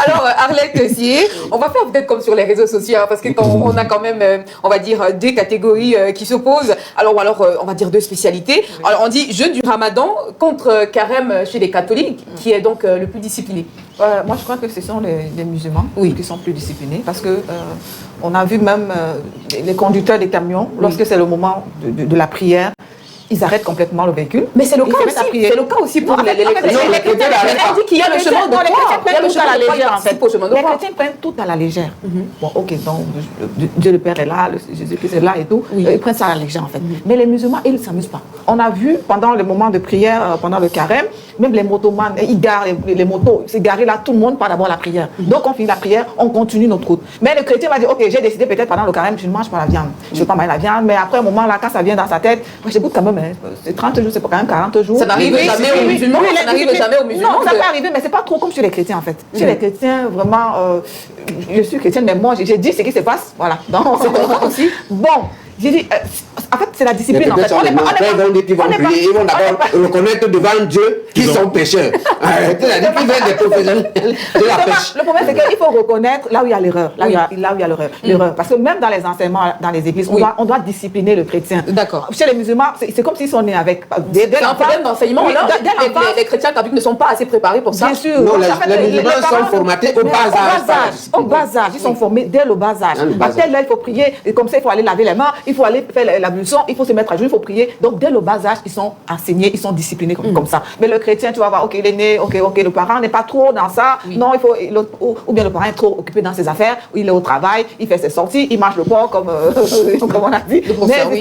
Alors, Arlette Tessier, on va faire peut-être comme sur les réseaux sociaux, hein, parce que quand on a quand même, on va dire, deux catégories qui s'opposent. Alors, on va dire deux spécialités. Alors, on dit jeûne du Ramadan contre carême chez les catholiques, qui est donc le plus discipliné. Moi, je crois que ce sont les musulmans qui sont plus disciplinés, parce que on a vu même les conducteurs des camions, lorsque c'est le moment de la prière, ils arrêtent complètement le véhicule. Mais c'est le cas aussi. C'est le cas aussi pour les chrétiens. On dit qu'il y a le chemin de croix. Il y a le chemin à la légère, en fait. Les chrétiens prennent tout à la légère. Bon, ok, donc Dieu le Père est là, Jésus-Christ est là et tout. Ils prennent ça à la légère, en fait. Mais les musulmans, ils ne s'amusent pas. On a vu pendant le moment de prière, pendant le carême, même les motomanes, ils garent les motos, c'est garé là, tout le monde part d'abord la prière. Donc on finit la prière, on continue notre route. Mais le chrétien va dire, ok, j'ai décidé peut-être pendant le carême, je ne mange pas la viande. Je ne veux pas manger la viande, mais après un moment là, quand ça vient dans sa tête, moi j'écoute quand même, c'est 30 jours, c'est pas quand même 40 jours. Ça n'arrive jamais aux musulmans, ça n'arrive jamais aux musulmans. Non, ça peut arriver, mais c'est pas trop comme chez les chrétiens en fait. Chez les chrétiens, vraiment, je suis chrétienne, mais moi j'ai dit ce qui se passe, voilà. Donc c'est aussi. Bon. J'ai dit, en fait, c'est la discipline. En fait. Ils vont d'abord reconnaître devant Dieu qu'ils sont pécheurs. Le problème, c'est qu'il faut reconnaître là où il y a l'erreur. Là où il y a l'erreur. Parce que même dans les enseignements, dans les églises, on doit discipliner le chrétien. D'accord. Chez les musulmans, c'est comme s'ils sont nés avec. C'est un problème d'enseignement. Les chrétiens catholiques ne sont pas assez préparés pour ça. Bien sûr. Non, les musulmans sont formatés au bas âge. Au bas âge. Ils sont formés dès le bas âge. À tel là, il faut prier. Et comme ça, il faut aller laver les mains. Il faut aller faire l'ablution, il faut se mettre à genoux, il faut prier. Donc, dès le bas âge, ils sont enseignés, ils sont disciplinés comme ça. Mais le chrétien, tu vas voir, ok, il est né, ok, le parent n'est pas trop dans ça. Non, il faut, ou bien le parent est trop occupé dans ses affaires, il est au travail, il fait ses sorties, il mange le porc, comme on a dit.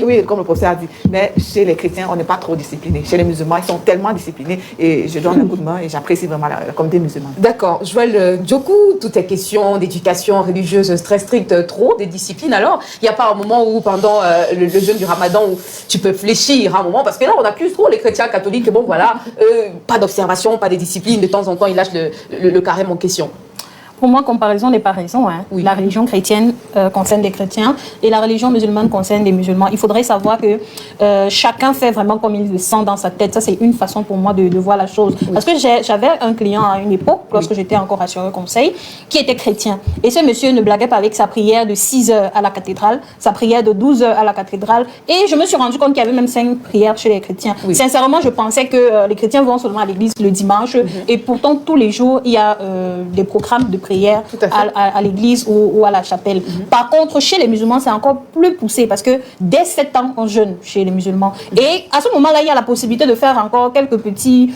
Oui, comme le professeur a dit. Mais chez les chrétiens, on n'est pas trop disciplinés. Chez les musulmans, ils sont tellement disciplinés. Et je donne un coup de main et j'apprécie vraiment la communauté musulmane. D'accord. Joël Djokou, toutes ces questions d'éducation religieuse très stricte, trop des disciplines. Alors, il n'y a pas un moment où, pendant le jeûne du Ramadan, où tu peux fléchir un moment, parce que là, on accuse trop les chrétiens catholiques, bon voilà, pas d'observation, pas de discipline, de temps en temps, ils lâchent le carême en question. Pour moi, comparaison n'est pas raison. Hein. Oui. La religion chrétienne concerne les chrétiens et la religion musulmane concerne les musulmans. Il faudrait savoir que chacun fait vraiment comme il le sent dans sa tête. Ça, c'est une façon pour moi de voir la chose. Oui. Parce que j'avais un client à une époque, lorsque j'étais encore assureur conseil, qui était chrétien. Et ce monsieur ne blaguait pas avec sa prière de 6 heures à la cathédrale, sa prière de 12 heures à la cathédrale. Et je me suis rendu compte qu'il y avait même 5 prières chez les chrétiens. Oui. Sincèrement, je pensais que les chrétiens vont seulement à l'église le dimanche. Et pourtant, tous les jours, il y a des programmes de prière à l'église ou à la chapelle. Par contre, chez les musulmans, c'est encore plus poussé parce que dès 7 ans, on jeûne chez les musulmans. Et à ce moment-là, il y a la possibilité de faire encore quelques petits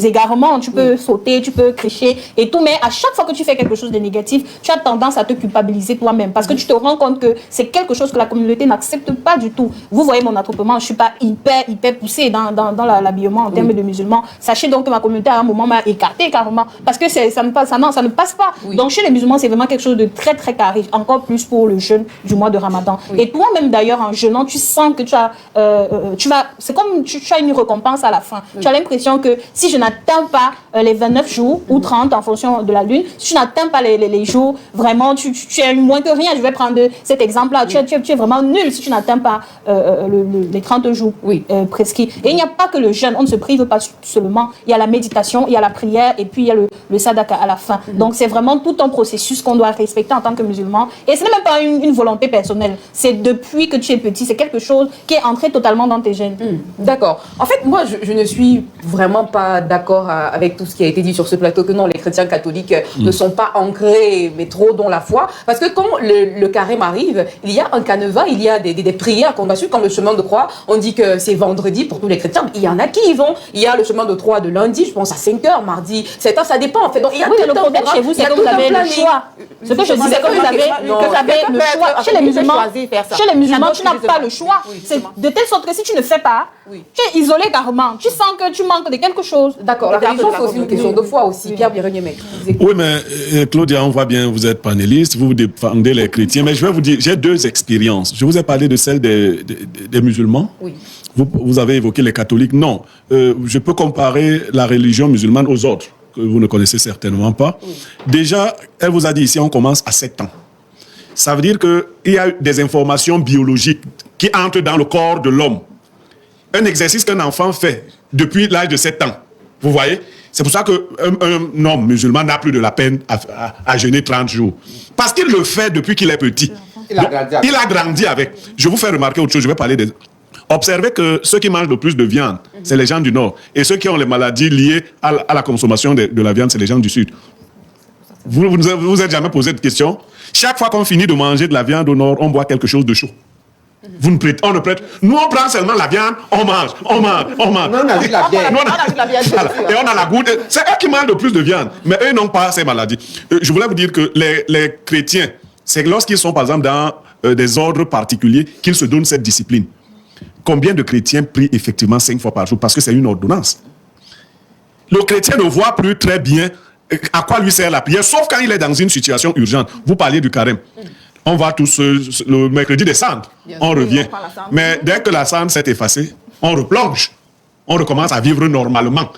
égarements. Tu peux sauter, tu peux cricher et tout. Mais à chaque fois que tu fais quelque chose de négatif, tu as tendance à te culpabiliser toi-même parce que tu te rends compte que c'est quelque chose que la communauté n'accepte pas du tout. Vous voyez mon attroupement, je ne suis pas hyper poussée dans l'habillement en termes de musulmans. Sachez donc que ma communauté à un moment m'a écarté carrément parce que ça ne passe pas. Oui. Donc chez les musulmans, c'est vraiment quelque chose de très très carré, encore plus pour le jeûne du mois de Ramadan. Oui. Et toi-même d'ailleurs en jeûnant, tu sens que c'est comme tu as une récompense à la fin. Oui. Tu as l'impression que si je n'atteins pas les 29 jours ou 30 en fonction de la lune, si tu n'atteins pas les jours, vraiment tu es moins que rien. Je vais prendre cet exemple-là. Oui. Tu es vraiment nul si tu n'atteins pas les 30 jours prescrits. Et il n'y a pas que le jeûne, on ne se prive pas seulement. Il y a la méditation, il y a la prière et puis il y a le sadaka à la fin. Donc c'est vraiment tout un processus qu'on doit respecter en tant que musulman. Et ce n'est même pas une volonté personnelle. C'est depuis que tu es petit, c'est quelque chose qui est entré totalement dans tes gènes. D'accord. En fait, moi, je ne suis vraiment pas d'accord avec tout ce qui a été dit sur ce plateau, que non, les chrétiens catholiques ne sont pas ancrés, mais trop dans la foi. Parce que quand le carême arrive, il y a un canevas, il y a des prières qu'on va suivre, comme le chemin de croix. On dit que c'est vendredi pour tous les chrétiens. Il y en a qui y vont. Il y a le chemin de croix de lundi, je pense à 5h, mardi, 7h, ça dépend en fait. Donc, il y a le problème chez vous, c'est que vous avez le choix. Ce que je disais, que vous avez le choix. Chez les musulmans, tu n'as pas le choix. C'est de telle sorte que si tu ne fais pas, tu es isolé carrément. Tu sens que tu manques de quelque chose. D'accord. La religion, c'est aussi une question de foi aussi. Pierre Birenyemé. Oui, mais Claudia, on voit bien, vous êtes panéliste, vous défendez les chrétiens. Mais je vais vous dire, j'ai 2 expériences. Je vous ai parlé de celle des musulmans. Oui. Vous avez évoqué les catholiques. Non. Je peux comparer la religion musulmane aux autres, que vous ne connaissez certainement pas. Oui. Déjà, elle vous a dit ici, on commence à 7 ans. Ça veut dire qu'il y a des informations biologiques qui entrent dans le corps de l'homme. Un exercice qu'un enfant fait depuis l'âge de 7 ans, vous voyez, C'est pour ça qu'un homme musulman n'a plus de la peine à jeûner 30 jours. Parce qu'il le fait depuis qu'il est petit. Il a grandi avec. Je vous fais remarquer autre chose, je vais parler des... Observez que ceux qui mangent le plus de viande, c'est les gens du Nord. Et ceux qui ont les maladies liées à la consommation de la viande, c'est les gens du Sud. Vous vous êtes jamais posé de question? Chaque fois qu'on finit de manger de la viande au Nord, on boit quelque chose de chaud. On ne prête. Nous, on prend seulement la viande, on mange. Non, on a vu la viande. Et on a la goutte. C'est eux qui mangent le plus de viande. Mais eux n'ont pas ces maladies. Je voulais vous dire que les chrétiens, c'est lorsqu'ils sont, par exemple, dans des ordres particuliers qu'ils se donnent cette discipline. Combien de chrétiens prient effectivement 5 fois par jour? Parce que c'est une ordonnance. Le chrétien ne voit plus très bien à quoi lui sert la prière, sauf quand il est dans une situation urgente. Vous parliez du carême. On va tous le mercredi des cendres, on revient. Mais dès que la cendre s'est effacée, on replonge. On recommence à vivre normalement.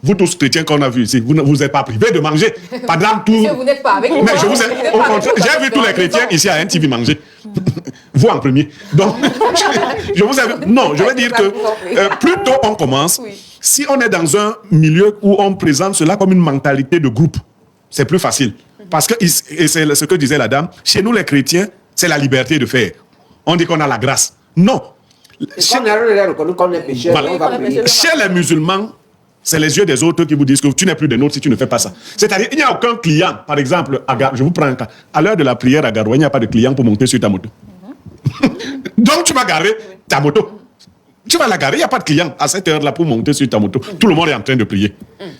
Vous tous chrétiens qu'on a vus ici, vous n'êtes pas privés de manger pendant tout... Monsieur, vous n'êtes pas avec nous. Mais j'ai vu tous les chrétiens ici à NTV manger. Vous en premier. Donc, je vous ai... Non, je veux dire que plus tôt on commence, si on est dans un milieu où on présente cela comme une mentalité de groupe, c'est plus facile. Parce que, et c'est ce que disait la dame, chez nous les chrétiens, c'est la liberté de faire. On dit qu'on a la grâce. Non. Chez les musulmans, c'est les yeux des autres qui vous disent que tu n'es plus des nôtres si tu ne fais pas ça. C'est-à-dire, il n'y a aucun client, par exemple, je vous prends un cas, à l'heure de la prière à Garoua, il n'y a pas de client pour monter sur ta moto. Donc tu vas garer ta moto. Tu vas la garer, il n'y a pas de client à cette heure-là pour monter sur ta moto. Tout le monde est en train de prier.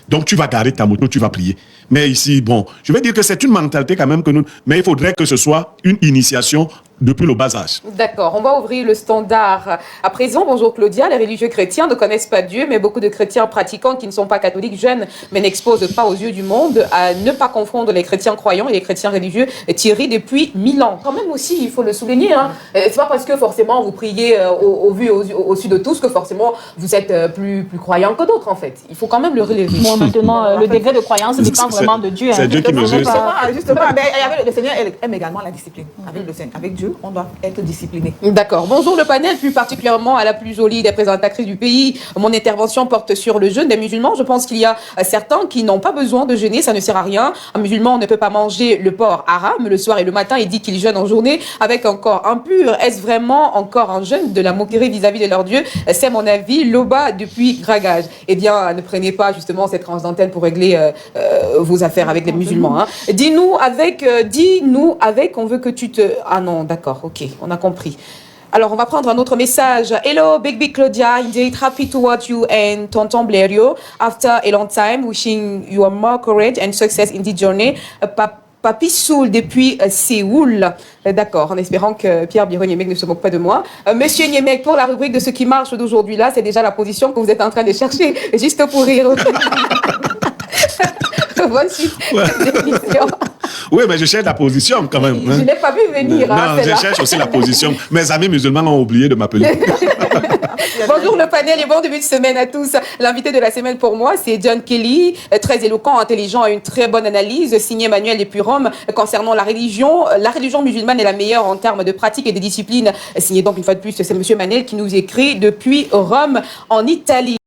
Donc tu vas garer ta moto, tu vas prier. Mais ici, bon, je veux dire que c'est une mentalité quand même que nous... Mais il faudrait que ce soit une initiation depuis le bas âge. D'accord, on va ouvrir le standard. À présent, bonjour Claudia, les religieux chrétiens ne connaissent pas Dieu, mais beaucoup de chrétiens pratiquants qui ne sont pas catholiques, jeunes, mais n'exposent pas aux yeux du monde, à ne pas confondre les chrétiens croyants et les chrétiens religieux, Thierry, depuis 1000 ans. Quand même aussi, il faut le souligner, hein. C'est pas parce que forcément vous priez au-dessus de tous que forcément vous êtes plus croyants que d'autres, en fait. Il faut quand même le relever. Bon, maintenant, le degré de croyance dépend vraiment de Dieu. C'est Dieu qui mesure ça. Justement, mais le Seigneur aime également la discipline. Avec Dieu, on doit être discipliné. D'accord. Bonjour le panel, plus particulièrement à la plus jolie des présentatrices du pays. Mon intervention porte sur le jeûne des musulmans. Je pense qu'il y a certains qui n'ont pas besoin de jeûner, ça ne sert à rien. Un musulman ne peut pas manger le porc haram le soir et le matin. Il dit qu'il jeûne en journée avec un corps impur. Est-ce vraiment encore un jeûne de la moquerie vis-à-vis de leur Dieu? C'est mon avis. Loba depuis Gragage. Eh bien, ne prenez pas justement cette tranche d'antenne pour régler vos affaires avec les musulmans. Hein. Dis-nous avec, on veut que tu te... Ah non, d'accord, ok, on a compris. Alors, on va prendre un autre message. Hello, Big Claudia. Indeed, happy to watch you and Tonton Blériot. After a long time, wishing you more courage and success in this journey. Papi Soul depuis Séoul. D'accord, en espérant que Pierre Biron-Niemek ne se moque pas de moi. Monsieur Niemek, pour la rubrique de ce qui marche d'aujourd'hui là, c'est déjà la position que vous êtes en train de chercher, juste pour rire. Bonne suite d'émission. Oui, mais je cherche la position quand même. Je ne l'ai pas vu venir. Non, je cherche aussi la position. Mes amis musulmans ont oublié de m'appeler. Bonjour le panel et bon début de semaine à tous. L'invité de la semaine pour moi, c'est John Kelly, très éloquent, intelligent et une très bonne analyse, signé Manuel depuis Rome concernant la religion. La religion musulmane est la meilleure en termes de pratique et de discipline. Signé donc une fois de plus, c'est Monsieur Manel qui nous écrit depuis Rome en Italie.